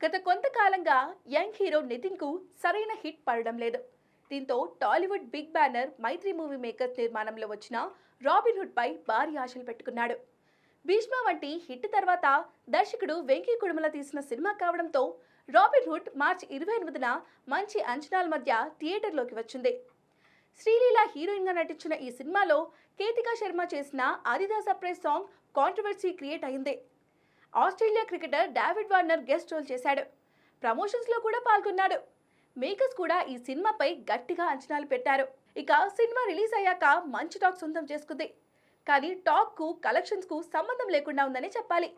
గత కొంతకాలంగా young hero Nitin కు సరైన హిట్ పడడం లేదు. దీంతో టాలీవుడ్ బిగ్ బ్యానర్ మైత్రి మూవీ మేకర్స్ నిర్మాణంలో వచ్చిన రాబిన్ హుడ్ పై భారీ ఆశలు పెట్టుకున్నాడు. భీష్మ వంటి హిట్ తర్వాత దర్శకుడు వెంకీ కుడుమల తీసిన సినిమా కావడంతో రాబిన్ హుడ్ మార్చి 28న మంచి అంచనాల మధ్య థియేటర్లోకి వచ్చింది. శ్రీలీల హీరోయిన్ గా నటించిన ఈ సినిమాలో కేతికా శర్మ చేసిన ఆదిదా సర్ప్రైజ్ సాంగ్ కాంట్రవర్సీ క్రియేట్ అయింది. Australia cricketer David Warner guest role చేశాడు. ప్రమోషన్స్ లో కూడా పాల్గొన్నాడు. మేకర్స్ కూడా ఈ సినిమాపై గట్టిగా అంచనాలు పెట్టారు. ఇక సినిమా రిలీజ్ అయ్యాక మంచి టాక్ సొంతం చేసుకుంది. కానీ టాక్ కు కలెక్షన్స్ కు సంబంధం లేకుండా ఉందని చెప్పాలి.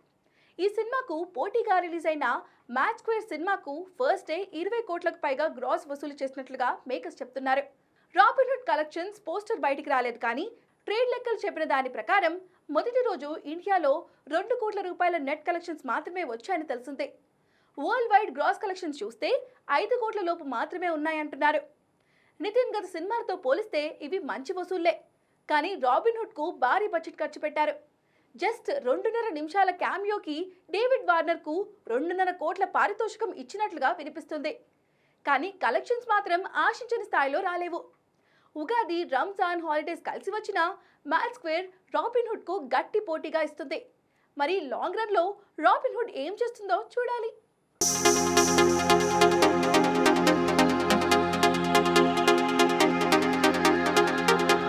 ఈ సినిమాకు పోటీగా రిలీజ్ అయిన మ్యాచ్ స్క్వేర్ సినిమాకు ఫస్ట్ డే 20 కోట్లకు పైగా గ్రాస్ వసూలు చేసినట్లుగా మేకర్స్ చెప్తున్నారు. రాబిన్ హుడ్ కలెక్షన్స్ పోస్టర్ బయటికి రాలేదు, కానీ ట్రేడ్ లెక్కలు చెప్పిన దాని ప్రకారం మొదటి రోజు ఇండియాలో 2 కోట్ల రూపాయల నెట్ కలెక్షన్స్ మాత్రమే వచ్చాయని తెలిసిందే. వరల్డ్ వైడ్ గ్రాస్ కలెక్షన్స్ చూస్తే 5 కోట్ల లోపు మాత్రమే ఉన్నాయంటున్నారు. నితిన్ గత సినిమాలతో పోలిస్తే ఇవి మంచి వసూళ్లే, కానీ రాబిన్ హుడ్ కు భారీ బడ్జెట్ ఖర్చు పెట్టారు. జస్ట్ 2.5 నిమిషాల క్యామియోకి డేవిడ్ వార్నర్ కు 2.5 కోట్ల పారితోషికం ఇచ్చినట్లుగా వినిపిస్తుంది. కానీ కలెక్షన్స్ మాత్రం ఆశించిన స్థాయిలో రాలేవు. ఉగాది, రంజాన్ హాలిడేస్ కలిసి వచ్చిన మ్యాచ్ స్క్వేర్ రాబిన్ హుడ్ కు గట్టి పోటీగా ఇస్తుంది. మరి లాంగ్ రన్ లో రాబిన్ హుడ్ ఏం చేస్తుందో చూడాలి.